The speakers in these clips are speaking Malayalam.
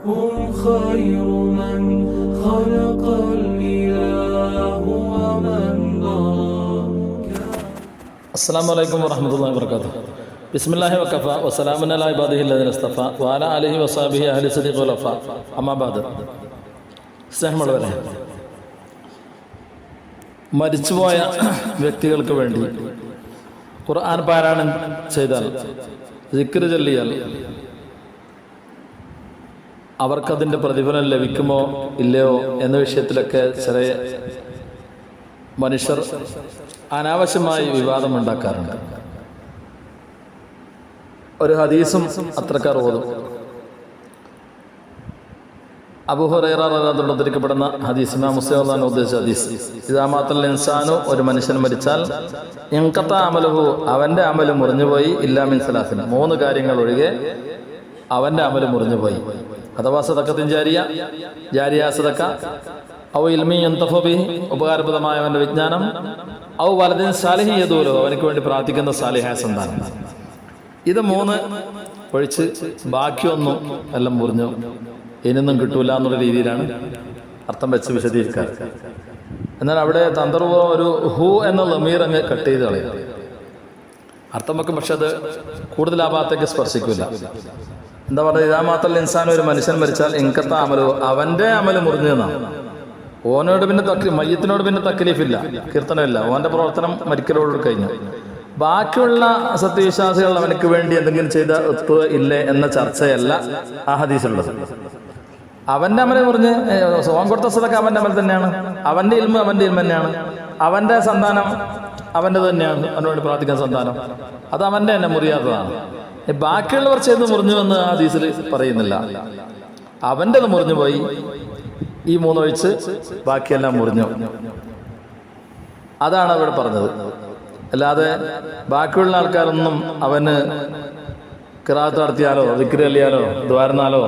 هم خير من خلق الإله ومن ضاق. അസ്സലാമു അലൈക്കും വറഹ്മത്തുള്ളാഹി വബറകാതുഹു. ബിസ്മില്ലാഹി വകഫ വസ്സലാമുൻ അലാ ഇബാദിഹി അല്ലദീന ഇസ്തഫ വഅലാ ആലിഹി വസഹബിഹി അഹ്ലി സദീഖ് വൽ വഫ. അമ്മാ ബഅദ്. സ്നേഹമുള്ളവരെ, മരിച്ചുപോയ വ്യക്തികൾക്ക് വേണ്ടി ഖുർആൻ പാരായണം ചെയ്താൽ, സിക്ർ ചൊല്ലിയാൽ അവർക്കതിൻ്റെ പ്രതിഫലം ലഭിക്കുമോ ഇല്ലയോ എന്ന വിഷയത്തിലൊക്കെ ചെറിയ മനുഷ്യർ അനാവശ്യമായി വിവാദമുണ്ടാക്കാറുണ്ട്. ഒരു ഹദീസും അത്രക്കാർ ഓതും. അബൂ ഹുറൈറ റളിയല്ലാഹു അൻഹു ഉദ്ധരിക്കപ്പെടുന്ന ഹദീസ്, ഇമാം മുസ്ലിം ഉദ്ദേശിച്ച ഹദീസ്, ഇദാ മാത്തൽ ഇൻസാനു, ഒരു മനുഷ്യൻ മരിച്ചാൽ, ഇൻഖത അമലുഹു, അവന്റെ അമല് മുറിഞ്ഞുപോയി, ഇല്ലാ മിൻ സലാസിൻ, 3 കാര്യങ്ങൾ ഒഴികെ അവന്റെ അമല് മുറിഞ്ഞുപോയി. അഥവാ സദഖത്തിൻ ജാരിയ സദഖ, ഔ ഇൽമി യന്തഫഉ ബിഹി, ഉപകാരപ്രദമായ അവന്റെ വിജ്ഞാനം, ഔ വലദിൻ സാലിഹി യദൂലു, അവനക്ക് വേണ്ടി പ്രാർത്ഥിക്കുന്ന സാലിഹായ സന്താനം. ഇത് 3 ഒഴിച്ച് ബാക്കിയൊന്നും എല്ലാം മുറിഞ്ഞു, ഇനിയൊന്നും കിട്ടൂല എന്നുള്ള രീതിയിലാണ് അർത്ഥം വെച്ച് വിശദീകരിക്കാറ്. എന്നാൽ അവിടെ തന്ത്രപൂർവ്വം ഒരു ഹു എന്ന ലമീർ അങ്ങ് കട്ട് ചെയ്ത് കളയും. അർത്ഥം വെക്കും, പക്ഷെ അത് കൂടുതൽ ആ ഭാഗത്തേക്ക് സ്പർശിക്കില്ല. എന്താ പറയുക, ഇതാ മാത്രം ഇൻസാൻ, ഒരു മനുഷ്യൻ മരിച്ചാൽ, ഇൻകത്ത അമലോ, അവന്റെ അമല് മുറിഞ്ഞു എന്നാണ്. ഓനോട് പിന്നെ മയ്യത്തിനോട് പിന്നെ തക്ലീഫില്ല, കീർത്തനമില്ല, ഓന്റെ പ്രവർത്തനം മരിക്കലോട് കഴിഞ്ഞു. ബാക്കിയുള്ള സത്യവിശ്വാസികൾ അവനക്ക് വേണ്ടി എന്തെങ്കിലും ചെയ്ത ഒത്തുക ഇല്ലേ എന്ന ചർച്ചയല്ല ആ ഹദീസിലുള്ളത്. അവന്റെ അമല് മുറിഞ്ഞ്, സോം കൊടുത്ത സദഖ അവന്റെ അമൽ തന്നെയാണ്, അവന്റെ ഇൽമ അവന്റെ ഇൽമ തന്നെയാണ്, അവന്റെ സന്താനം അവന്റെ തന്നെയാണ്, അവനോട് വേണ്ടി പ്രാർത്ഥിക്കുന്ന സന്താനം അത് അവന്റെ തന്നെ, മുറിയാത്തതാണ്. ബാക്കിയുള്ളവർ ചെയ്ത് മുറിഞ്ഞു എന്ന് ആ ഹദീസിൽ പറയുന്നില്ല. അവൻ്റെത് മുറിഞ്ഞു പോയി, ഈ 3 ഒഴിച്ച് ബാക്കിയെല്ലാം മുറിഞ്ഞു, അതാണ് അവിടെ പറഞ്ഞത്. അല്ലാതെ ബാക്കിയുള്ള ആൾക്കാരൊന്നും അവന് ഖിറാഅത്ത് നടത്തിയാലോ, ദിക്ർ ചൊല്ലിയാലോ, ദ്വാരന്നാലോ,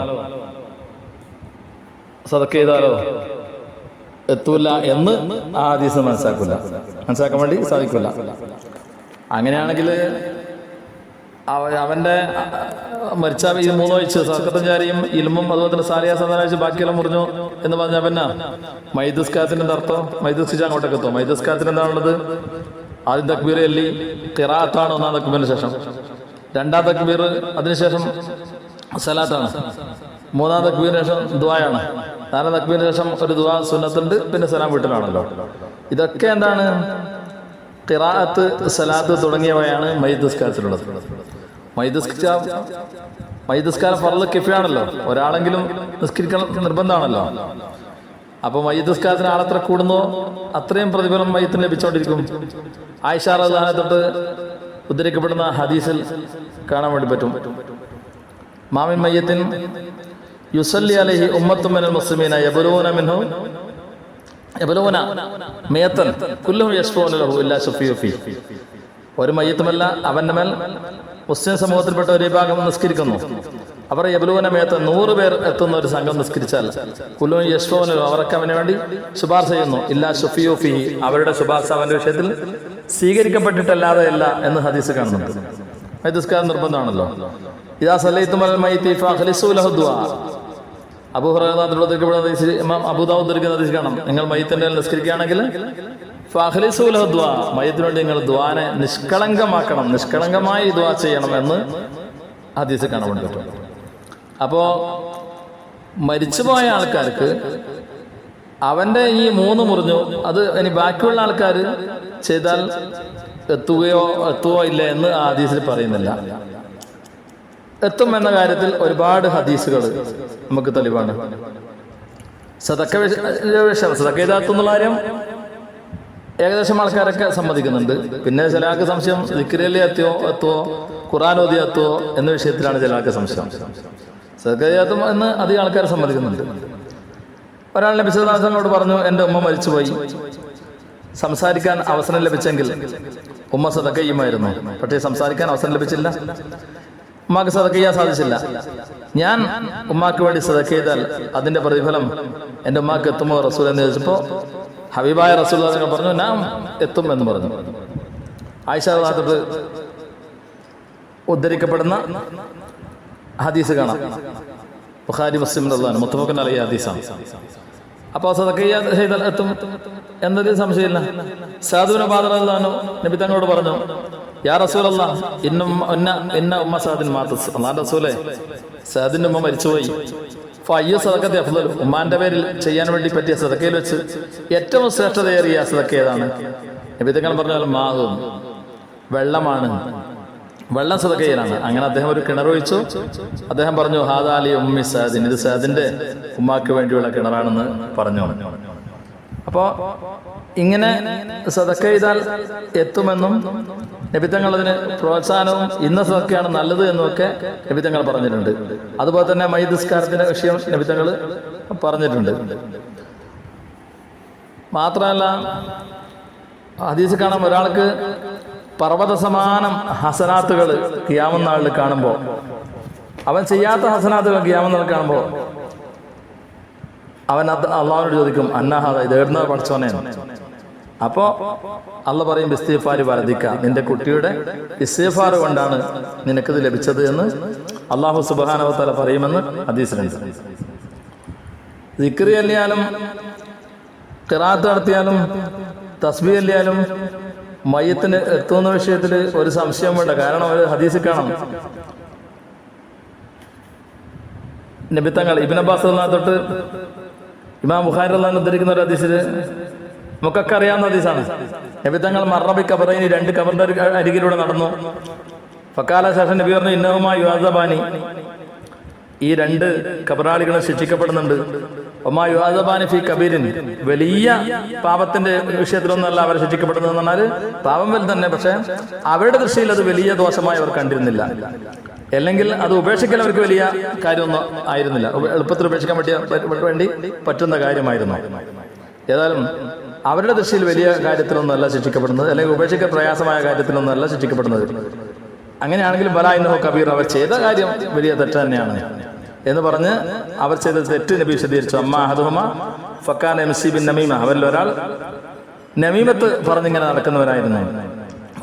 സദഖ ചെയ്താലോ എത്തൂല എന്ന് ആ ഹദീസ് മനസ്സിലാക്കാൻ വേണ്ടി സാധിക്കില്ല. അങ്ങനെയാണെങ്കിൽ അവന്റെ മരിച്ച ഈ 3 ഒഴിച്ച് സദഖത്തും ജാരിയും ഇൽമും അതുപോലെ തന്നെ സാലിഹ സന്താനം വെച്ച് ബാക്കിയെല്ലാം മുറിഞ്ഞു എന്ന് പറഞ്ഞാൽ പിന്നെ മൈദസ്കാരത്തിന്റെ അർത്ഥം, മൈദസ്കിച്ച് അങ്ങോട്ടൊക്കെ എത്തും. മൈദസ്കാരത്തിന് എന്താണുള്ളത്? ആദ്യം തക്ബീർ ചൊല്ലി ഖിറാഅത്താണ് 1-ാം തക്ബീറിന് ശേഷം, 2-ാം തക്ബീർ അതിനുശേഷം സലാത്താണ്, 3-ാം തക്ബീറിന് ശേഷം ദുആയാണ്, 4-ാം തക്ബീറിന് ശേഷം ഒരു ദുആ സുന്നത്തുണ്ട്, പിന്നെ സലാം വീട്ടിലാണല്ലോ. ഇതൊക്കെ എന്താണ്? ഖിറാഅത്ത്, സലാത്ത് തുടങ്ങിയവയാണ് മയ്യിദ് മയ്യിദ് ഫർള് കിഫയാണല്ലോ, ഒരാളെങ്കിലും നിസ്കരിക്കണം നിർബന്ധമാണല്ലോ. അപ്പൊ മയ്യിദ് നിസ്കാരത്തിന് ആളെത്ര കൂടുന്നോ അത്രയും പ്രതിഫലം മയ്യിത്തിന് ലഭിച്ചുകൊണ്ടിരിക്കും. ആയിഷ റളിയല്ലാഹു അൻഹ തൊട്ട് ഉദ്ധരിക്കപ്പെടുന്ന ഹദീസിൽ കാണാൻ വേണ്ടി പറ്റും, മാമിൻ മയ്യിത്തിൻ യുസല്ലി അലൈഹി ഉമ്മത്തും മിനൽ മുസ്ലിമീന യബ്ലൂന മിൻഹു യബ്ലൂന മിയത്തൻ കുല്ലുഹും യശ്ഫഊന ലഹു ഇല്ലാ ശഫീഉ ഫീഹി. ഒരു മയ്യിത്തുമല്ല, അവന്റെ മേൽ മുസ്ലിം സമൂഹത്തിൽപ്പെട്ട ഒരു വിഭാഗം നിസ്കരിക്കുന്നു, അവർ യബ്ലൂന മിയത്തൻ, 100 പേർ എത്തുന്ന ഒരു സംഘം നിസ്കരിച്ചാൽ, കുല്ലുഹും യശ്ഫഊന ലഹു, അവർക്ക് അവന് വേണ്ടി ശുപാർശ ചെയ്യുന്നു, ഇല്ലാ ശഫീഉ ഫീഹി, അവരുടെ ശുപാർശ അവന്റെ വിഷയത്തിൽ സ്വീകരിക്കപ്പെട്ടിട്ടല്ലാതെ അല്ല എന്ന് ഹദീസ് കാണുന്നുണ്ട്. മയ്യിദ് നിസ്കാരം നിർബന്ധമാണല്ലോ. ഇദാ സല്ലൈതും അലൽ മയ്യിത്തി ഫഅഖ്ലിസൂ ലഹു ദുആ. അബൂ ഹുറൈറ ഇമാം അബൂ ദാവൂദ് ഉദ്ധരിക്കുന്ന ഹദീസ് കാണാം, നിങ്ങൾ മയ്യിത്തിന്റെ നിസ്കരിക്കുകയാണെങ്കിൽ ഫഅഖ്ലിസൂ ലഹു ദുആ, മയ്യിത്തിന് വേണ്ടി നിങ്ങൾ ദുആനെ നിഷ്കളങ്കമാക്കണം, നിഷ്കളങ്കമായി ദുആ ചെയ്യണം എന്ന് ഹദീസ് കാണാൻ വേണ്ടി പറ്റും. അപ്പോ മരിച്ചുപോയ ആൾക്കാർക്ക് അവന്റെ ഈ 3 മുറിഞ്ഞു, അത് ഇനി ബാക്കിയുള്ള ആൾക്കാർ ചെയ്താൽ എത്തുവോ ഇല്ല എന്ന് ആ ഹദീസിൽ പറയുന്നില്ല. എത്തും എന്ന കാര്യത്തിൽ ഒരുപാട് ഹദീസുകൾ നമുക്ക് തെളിവാണ്. സദഖ ചെയ്തെത്തുന്നുള്ള കാര്യം ഏകദേശം ആൾക്കാരൊക്കെ സമ്മതിക്കുന്നുണ്ട്. പിന്നെ ചില ആൾക്ക് സംശയം, ദിക്റിൽ എത്തുവോ, ഖുർആൻ ഓതി എത്തുവോ എന്ന വിഷയത്തിലാണ് ചില ആൾക്ക് സംശയം. സദഖ ചെയ്തെത്തും എന്ന് അധികം ആൾക്കാർ സമ്മതിക്കുന്നുണ്ട്. ഒരാൾ നബി സല്ലല്ലാഹു അലൈഹി വസല്ലമയോട് പറഞ്ഞു, എൻ്റെ ഉമ്മ മരിച്ചുപോയി, സംസാരിക്കാൻ അവസരം ലഭിച്ചെങ്കിൽ ഉമ്മ സദഖ ചെയ്യുമായിരുന്നു, പക്ഷേ സംസാരിക്കാൻ അവസരം ലഭിച്ചില്ല, ഉമ്മാക്ക് സദഖ ചെയ്യാൻ സാധിച്ചില്ല. ഞാൻ ഉമ്മാക്ക് വേണ്ടി സദഖ ചെയ്താൽ അതിന്റെ പ്രതിഫലം എൻ്റെ ഉമ്മാക്ക് എത്തുമോ റസൂൽ എന്ന് ചോദിച്ചപ്പോൾ ഹബീബായ റസൂൽ പറഞ്ഞു, ഞാൻ എത്തും എന്ന് പറഞ്ഞു. ആയിഷ റളിയല്ലാഹു ഉദ്ധരിക്കപ്പെടുന്ന ഹദീസ് കാണാം. ബുഖാരി മുസ്ലിം മുത്തഫഖുൻ അലൈഹി ഹദീസാണ്. അപ്പോൾ സദഖ ചെയ്താൽ എത്തും എന്നൊരു സംശയമില്ല. സഅദ് ഇബ്നു ഉബാദ റളിയല്ലാഹു അൻഹു നബി തങ്ങളോട് പറഞ്ഞു, യാ റസൂലല്ലാഹ് ഇന്ന ഉമ്മ സഅദിൻ മാതത്. അല്ലാഹുവിന്റെ റസൂലേ, സഅദിന്റെ ഉമ്മ മരിച്ചുപോയി. ഫഅയ്യു സദഖത്തി അഫ്ളൽ, ഉമ്മാന്റെ പേരിൽ ചെയ്യാൻ വേണ്ടി പറ്റിയ സദഖയിൽ വെച്ച് ഏറ്റവും ശ്രേഷ്ഠതയേറിയ സദഖ ഏതാണ്? നബി തങ്ങൾ പറഞ്ഞാൽ മാഹും, വെള്ളമാണ്, വെള്ളം സദഖ ചെയ്യലാണ്. അങ്ങനെ അദ്ദേഹം ഒരു കിണറൊഴിച്ചു. അദ്ദേഹം പറഞ്ഞു, ഹാദാ ലി ഉമ്മി സഅദിൻ, ഇത് സഅദിന്റെ ഉമ്മാക്ക് വേണ്ടിയുള്ള കിണറാണെന്ന് പറഞ്ഞു. അപ്പോൾ ഇങ്ങനെ സദഖ ചെയ്താൽ എത്തുമെന്നും നബിതങ്ങൾ അതിന് പ്രോത്സാഹനവും ഇന്ന സദഖയാണ് നല്ലത് എന്നുമൊക്കെ നബിതങ്ങൾ പറഞ്ഞിട്ടുണ്ട്. അതുപോലെ തന്നെ മയ്യിത്ത് നിസ്കാരത്തിന്റെ വിഷയം നബിതങ്ങൾ പറഞ്ഞിട്ടുണ്ട്. മാത്രമല്ല ഹദീസിൽ കാണാം, ഒരാൾക്ക് പർവ്വത സമാനം ഹസനാത്തുകൾ ഖിയാമത്ത് നാളിൽ കാണുമ്പോൾ, അവൻ ചെയ്യാത്ത ഹസനാത്തുകൾ ഖിയാമത്ത് നാളിൽ കാണുമ്പോൾ അവൻ അള്ളാഹുവിനോട് ചോദിക്കും, അന്നാഹാദ, ഇത് എഴുതുന്ന പഠിച്ചോനെ. അപ്പോൾ അള്ളാഹ് പറയും, ഇസ്തിഗ്ഫാരി വലദിക്ക, നിന്റെ കുട്ടിയുടെ ഇസ്തിഗ്ഫാർ കൊണ്ടാണ് നിനക്കിത് ലഭിച്ചത് എന്ന് അള്ളാഹു സുബ്ഹാനഹു വ തആല പറയുമെന്ന് ഹദീസിലുണ്ട്. ദിക്ർ ചൊല്ലിയാലും ഖിറാഅത്ത് നടത്തിയാലും തസ്ബീഹ് ചൊല്ലിയാലും മയ്യത്തിന് എത്തുന്ന വിഷയത്തിൽ ഒരു സംശയം വേണ്ട. കാരണം ഒരു ഹദീസിൽ കാണാം, നബിത്തങ്ങൾ ഇബ്നു അബ്ബാസ് റളിയല്ലാഹു തൊട്ട് ഇമാം ബുഖാരി റളിയല്ലാഹു അൻഹു ഉദ്ധരിക്കുന്ന ഒരു ഹദീസിൽ നമുക്കൊക്കെ അറിയാവുന്ന ഹദീസാണ്. നബിത്തങ്ങൾ മർറബി ഖബറൈനി, രണ്ട് ഖബറിന്റെ അരികിലൂടെ നടന്നു. ഫക്കാല, ശേഷം നബി പറഞ്ഞു, ഇന്നഹുമാ യുഅദബാനി, ഈ രണ്ട് ഖബറാളികളും ശിക്ഷിക്കപ്പെടുന്നുണ്ട്. ഒമാ യുഅദബാനി ഫീ കബീരിൻ, വലിയ പാപത്തിന്റെ വിഷയത്തിലൊന്നല്ല അവർ ശിക്ഷിക്കപ്പെടുന്നത്. എന്ന് പറഞ്ഞാൽ പാപം വലുത് തന്നെ, പക്ഷെ അവരുടെ ദൃഷ്ടിയിൽ അത് വലിയ ദോഷമായി അവർ കണ്ടിരുന്നില്ല. അല്ലെങ്കിൽ അത് ഉപേക്ഷിക്കാൻ അവർക്ക് വലിയ കാര്യമൊന്നും ആയിരുന്നില്ല. എളുപ്പത്തിൽ ഉപേക്ഷിക്കാൻ വേണ്ടി പറ്റുന്ന കാര്യമായിരുന്നു. ഏതായാലും അവരുടെ ദൃഷ്ടിയിൽ വലിയ കാര്യത്തിലൊന്നുമല്ല ശിക്ഷിക്കപ്പെടുന്നത്, അല്ലെങ്കിൽ ഉപേക്ഷിക്കാൻ പ്രയാസമായ കാര്യത്തിലൊന്നുമല്ല ശിക്ഷിക്കപ്പെടുന്നത്. അങ്ങനെയാണെങ്കിലും ബലാ ഇന്നഹു കബീർ, അവർ ചെയ്ത കാര്യം വലിയ തെറ്റ് തന്നെയാണ് എന്ന് പറഞ്ഞ് അവർ ചെയ്ത തെറ്റ് നബി വിശദീകരിച്ചു. അമ്മ അഹദുഹുമ ഫക്കാന യംസി ബിൻ നമീമ, അവരിൽ ഒരാൾ നമീമത്ത് പറഞ്ഞിങ്ങനെ നടക്കുന്നവരായിരുന്നു.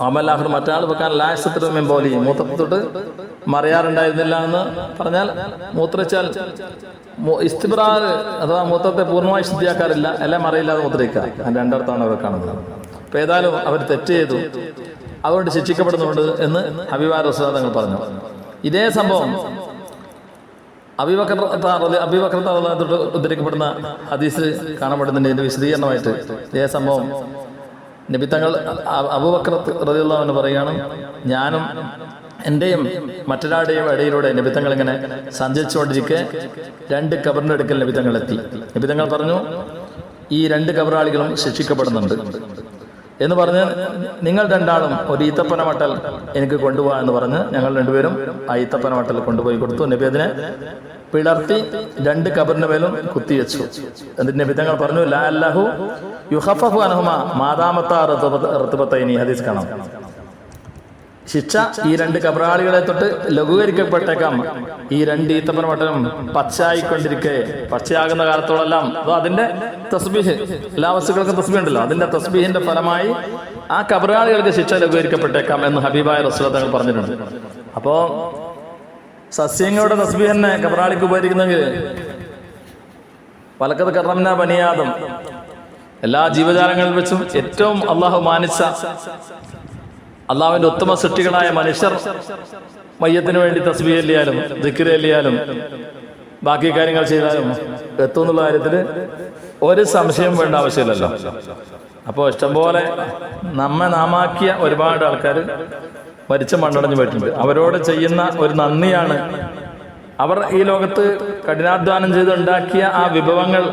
അമല്ലാഹർ, മറ്റാൾ ഫക്കാൻ ലാ യസ്തറു മിൻ ബൗലി, മൂത്രത്തൊട്ട് മറിയാറുണ്ടായിരുന്നില്ല എന്ന് പറഞ്ഞാൽ മൂത്രച്ചാൽ ഇസ്തിബ്റാർ അഥവാ മൂത്രത്തെ പൂർണ്ണമായി ശുദ്ധിയാക്കാറില്ല, എല്ലാം മറിയില്ലാതെ മൂത്രയിക്കുക. അതിന്റെ രണ്ടർത്ഥമാണ് അവർ കാണുന്നത്. അപ്പൊ ഏതായാലും അവർ തെറ്റ് ചെയ്തു, അതുകൊണ്ട് ശിക്ഷിക്കപ്പെടുന്നുണ്ട് എന്ന് ഹബീബായ റസൂലുള്ളാഹി തങ്ങൾ പറഞ്ഞു. ഇതേ സംഭവം അബൂബക്കർ തൊട്ട് ഉദ്ധരിക്കപ്പെടുന്ന ഹദീസിൽ കാണപ്പെടുന്നുണ്ട്. ഇതിന്റെ വിശദീകരണമായിട്ട് ഇതേ സംഭവം നബിത്തങ്ങൾ അബൂബക്കർ റളിയല്ലാഹു അൻഹു പറയുകയാണ്, ഞാനും എന്റെയും മറ്റൊരാളുടെയും ഇടയിലൂടെ നബിത്തങ്ങൾ ഇങ്ങനെ സഞ്ചരിച്ചുകൊണ്ടിരിക്കെ രണ്ട് ഖബറിന്റെ അടുക്കൽ നബിത്തങ്ങൾ എത്തി. നബിത്തങ്ങൾ പറഞ്ഞു, ഈ രണ്ട് ഖബറാളികളും ശിക്ഷിക്കപ്പെടുന്നുണ്ട് എന്ന് പറഞ്ഞ് നിങ്ങൾ രണ്ടാളും ഒരു ഈത്തപ്പന മട്ടൽ എനിക്ക് കൊണ്ടുപോകാ എന്ന് പറഞ്ഞ് ഞങ്ങൾ രണ്ടുപേരും ആ ഈത്തപ്പന മട്ടൽ കൊണ്ടുപോയി കൊടുത്തു. നബി അതിനെ പിളർത്തി രണ്ട് ഖബറിന്റെ മേലും കുത്തിവെച്ചു. എന്നിട്ട് നബി തങ്ങൾ പറഞ്ഞു, ലാ അല്ലാഹു യുഖഫഫു അൻഹുമാ മാദാമത്താ റത്ബത്തൈനി, ഹദീസ് കാണാം. ശിക്ഷ ഈ രണ്ട് ഖബറാളികളെ തൊട്ട് ലഘൂകരിക്കപ്പെട്ടേക്കാം, ഈ രണ്ട് ഈത്തപ്പന മട്ടലും പച്ചയായിക്കൊണ്ടിരിക്കെ, പച്ചയാകുന്ന കാലത്തോളെല്ലാം അതിന്റെ തസ്ബീഹ്, എല്ലാ വസ്തുക്കൾക്കും തസ്ബീഹ് ഉണ്ടല്ലോ, അതിന്റെ തസ്ബീഹിന്റെ ഫലമായി ആ ഖബറാളികൾക്ക് ശിക്ഷ ലഘൂകരിക്കപ്പെട്ടേക്കാം എന്ന് ഹബീബായ റസൂലുള്ളാഹി തങ്ങൾ പറഞ്ഞിട്ടുണ്ട്. അപ്പോ സസ്യങ്ങളുടെ തസ്ബീഹ് തന്നെ ഖബറാളിക്ക് ഉപകരിക്കുന്നെങ്കിൽ വലക്കത് കറംനാ ബനീ ആദം, എല്ലാ ജീവജാലങ്ങളിൽ വെച്ചും ഏറ്റവും അള്ളാഹു മാനിച്ച അള്ളാഹുവിന്റെ ഉത്തമ സൃഷ്ടികളായ മനുഷ്യർ മയ്യത്തിന് വേണ്ടി തസ്ബീഹ് ചൊല്ലിയാലും ദിക്ർ ചൊല്ലിയാലും ബാക്കി കാര്യങ്ങൾ ചെയ്താലും എത്തുന്നുള്ള കാര്യത്തിൽ ഒരു സംശയം വേണ്ട ആവശ്യമില്ലല്ലോ. അപ്പോൾ ഇഷ്ടംപോലെ നമ്മെ നാമാക്കിയ ഒരുപാട് ആൾക്കാർ മരിച്ച മണ്ണടഞ്ഞു പോയിട്ടുണ്ട്. അവരോട് ചെയ്യുന്ന ഒരു നന്ദിയാണ്. അവർ ഈ ലോകത്ത് കഠിനാധ്വാനം ചെയ്ത് ഉണ്ടാക്കിയ ആ വിഭവങ്ങൾ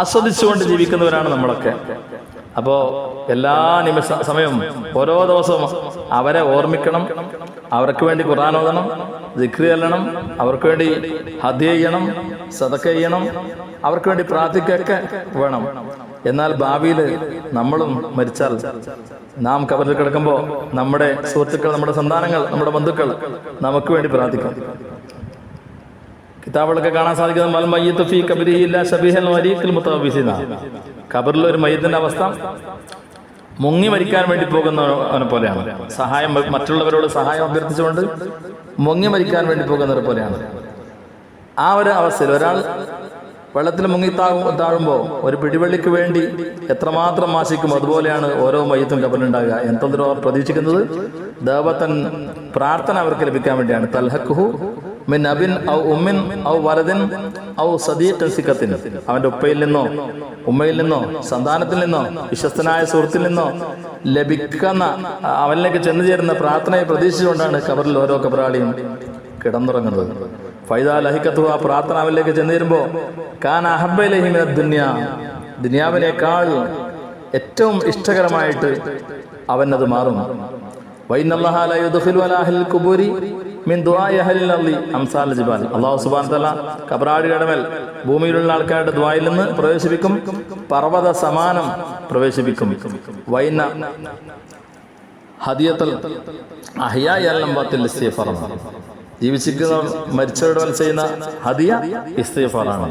ആസ്വദിച്ചുകൊണ്ട് ജീവിക്കുന്നവരാണ് നമ്മളൊക്കെ. അപ്പോൾ എല്ലാ സമയവും ഓരോ ദിവസവും അവരെ ഓർമ്മിക്കണം, അവർക്ക് വേണ്ടി ഖുർആൻ ഓതണം, ദിക്ർ ചൊല്ലണം, അവർക്ക് വേണ്ടി ഹദിയ ചെയ്യണം, സദഖ ചെയ്യണം, അവർക്ക് വേണ്ടി പ്രാർത്ഥിക്കൊക്കെ വേണം. എന്നാൽ ഭാവിയിൽ നമ്മളും മരിച്ചാൽ നാം ഖബറിൽ കിടക്കുമ്പോൾ നമ്മുടെ സുഹൃത്തുക്കൾ, നമ്മുടെ സന്താനങ്ങൾ, നമ്മുടെ ബന്ധുക്കൾ നമുക്ക് വേണ്ടി പ്രാർത്ഥിക്കും. കിതാബുകളൊക്കെ കാണാൻ സാധിക്കുന്നത് ഖബറിൽ ഒരു മയ്യത്തിന്റെ അവസ്ഥ മുങ്ങി മരിക്കാൻ വേണ്ടി പോകുന്നവനെ പോലെയാണ്. മറ്റുള്ളവരോട് സഹായം അഭ്യർത്ഥിച്ചുകൊണ്ട് മുങ്ങി മരിക്കാൻ വേണ്ടി പോകുന്നവരെ പോലെയാണ്. ആ ഒരു അവസ്ഥയിൽ ഒരാൾ വെള്ളത്തിൽ മുങ്ങി താഴുമ്പോൾ ഒരു പിടിവള്ളിക്ക് വേണ്ടി എത്രമാത്രം ആശിക്കും, അതുപോലെയാണ് ഓരോ മയ്യത്തും കബറിലുണ്ടാകുക. എന്തെന്തോ പ്രതീക്ഷിക്കുന്നത് ദഅവതൻ, പ്രാർത്ഥന അവർക്ക് ലഭിക്കാൻ വേണ്ടിയാണ്. തൽഹഖുഹു മിൻ അബിൻ ഔ ഉമ്മിൻ ഔ വലദിൻ ഔ സദീഖിൻ സിഖത്തിൻ, അവന്റെ ഉപ്പയിൽ നിന്നോ ഉമ്മയിൽ നിന്നോ സന്താനത്തിൽ നിന്നോ വിശ്വസ്തനായ സുഹൃത്തിൽ നിന്നോ ലഭിക്കുന്ന അവനിലേക്ക് ചെന്നു ചേരുന്ന പ്രാർത്ഥനയെ പ്രതീക്ഷിച്ചുകൊണ്ടാണ് കബറിൽ ഓരോ കബറാളിയും കിടന്നുറങ്ങുന്നത്. ഫൈദാ ലഹിക്കത്തു, ആ പ്രാർത്ഥന അവനിലേക്ക് ചെന്നുതരുമ്പോ കാന അഹബ്ബ ഇലൈഹി മിനദ് ദുനിയ, ദുനിയാവിനേക്കാൾ ഏറ്റവും ഇഷ്ടകരമായിട്ട് അവനത് മാറും. വഇന്നല്ലാഹ ലാ യുദ്ഖിലു അലാ അഹ്ലിൽ ഖുബൂരി മിൻ ദുആഇ അഹ്ലിൽ അർളി അംസാൽ ജിബാൽ, അല്ലാഹു സുബ്ഹാനഹു വ തആല കബറാടിയുടെ മേൽ ഭൂമിയിലുള്ള ആൾക്കാരുടെ ദുആയിൽ നിന്ന് പ്രവേശിപ്പിക്കും, പർവ്വത സമാനം പ്രവേശിപ്പിക്കും. വൈന ഹദിയത്തുൽ അഹ്യാഇ അൽ അംവാത്തിൽ ഇസ്തിഗ്ഫാർ, ജീവിച്ചിരിക്കുന്നവർ മരിച്ചവരുടെ മേൽ ചെയ്യുന്ന ഹദിയ ഇസ്തിഗ്ഫാറാണ്.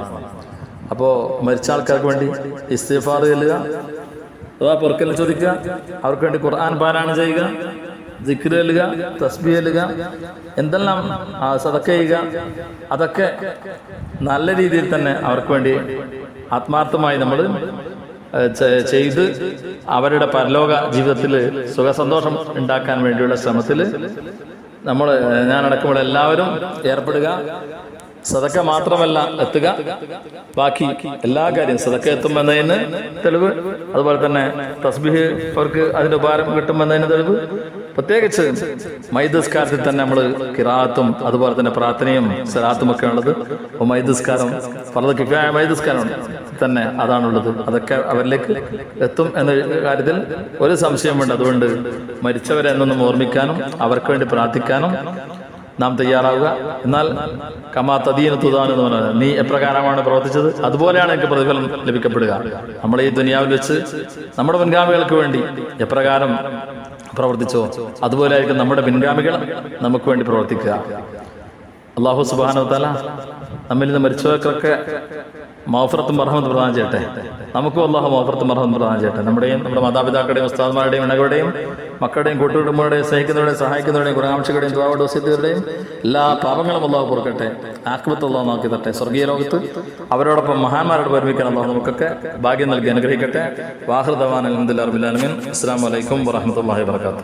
അപ്പോൾ മരിച്ച ആൾക്കാർക്ക് വേണ്ടി ഇസ്തിഗ്ഫാർ ചെല്ലുക, അഥവാ പൊറുക്കൽ ചോദിക്കുക, അവർക്ക് വേണ്ടി ഖുർആൻ പാരായണം ചെയ്യുക, ദിക്ർ ചെല്ലുക, തസ്ബീഹ് ചെല്ലുക, എന്തെല്ലാം സദഖ ചെയ്യുക, അതൊക്കെ നല്ല രീതിയിൽ തന്നെ അവർക്ക് വേണ്ടി ആത്മാർത്ഥമായി നമ്മൾ ചെയ്ത് അവരുടെ പരലോക ജീവിതത്തിൽ സുഖസന്തോഷം ഉണ്ടാക്കാൻ വേണ്ടിയുള്ള ശ്രമത്തിൽ ഞാനടക്കമുള്ള എല്ലാവരും ഏർപ്പെടുക. സദക്ക മാത്രമല്ല എത്തുക, ബാക്കി എല്ലാ കാര്യം സദക്ക എത്തുമെന്നതിന് തെളിവ്, അതുപോലെ തന്നെ തസ്ബീഹ് അവർക്ക് അതിന്റെ ഉപകാരം കിട്ടുമെന്നതിന് തെളിവ്. പ്രത്യേകിച്ച് മൈദസ്കാരത്തിൽ തന്നെ നമ്മൾ ഖിറാഅത്തും അതുപോലെ തന്നെ പ്രാർത്ഥനയും സലാത്തും ഒക്കെ ഉള്ളത്. അപ്പോൾ മൈദസ്കാരം ഫർദ് കിഫായ മൈദസ്കാരം തന്നെ അതാണുള്ളത്. അതൊക്കെ അവരിലേക്ക് എത്തും എന്ന കാര്യത്തിൽ ഒരു സംശയമുണ്ട്. അതുകൊണ്ട് മരിച്ചവരെ എന്നൊന്നും ഓർമ്മിക്കാനും അവർക്ക് വേണ്ടി പ്രാർത്ഥിക്കാനും നാം തയ്യാറാവുക. എന്നാൽ കമാ തദീന തുദാൻ എന്ന് പറയുന്നത്, നീ എപ്രകാരമാണ് പ്രവർത്തിച്ചത് അതുപോലെയാണ് എനിക്ക് പ്രതിഫലം ലഭിക്കപ്പെടുക. നമ്മൾ ഈ ദുനിയാവിൽ വെച്ച് നമ്മുടെ മുൻഗാമികൾക്ക് വേണ്ടി എപ്രകാരം പ്രവർത്തിച്ചോ അതുപോലെ ആയിരിക്കും നമ്മുടെ പിൻഗാമികൾ നമുക്ക് വേണ്ടി പ്രവർത്തിക്കുക. അല്ലാഹു സുബ്ഹാനഹു വ തആല നമ്മിൽ നിന്ന് മരിച്ചവർക്കൊക്കെ മഗ്ഫിറത്തും റഹ്മത്തും പ്രദാനം ചെയ്യട്ടെ. നമുക്കും അല്ലാഹു മഗ്ഫിറത്തും റഹ്മത്തും പ്രദാനം ചെയ്യട്ടെ. നമ്മുടെയും നമ്മുടെ മാതാപിതാക്കളുടെയും ഉസ്താദ്മാരുടെയും ഇണകളുടെയും മക്കളുടെയും കൂട്ടുകുടുംബങ്ങളുടെയും സ്നേഹിക്കുന്നവരുടെയും സഹായിക്കുന്നവരുടെയും ഗുണകാംക്ഷകളുടെയും ദുആവോട് വസിയതയുടെയും എല്ലാ പാപങ്ങളും അല്ലാഹു പൊറുക്കട്ടെ. ആഖിബത്ത് അല്ലാഹു നോക്കി തരട്ടെ. സ്വർഗീയ ലോകത്ത് അവരോടൊപ്പം മഹാന്മാരോട് ഒരുമിക്കാൻ അല്ലാഹു നമുക്കൊക്കെ ഭാഗ്യം നൽകി അനുഗ്രഹിക്കട്ടെ. വാഖിറു ദഅവാന അൽഹംദുലില്ലാഹി റബ്ബിൽ ആലമീൻ. അസ്സലാമു അലൈക്കും വറഹ്മത്തുള്ളാഹി വബറകാതുഹു.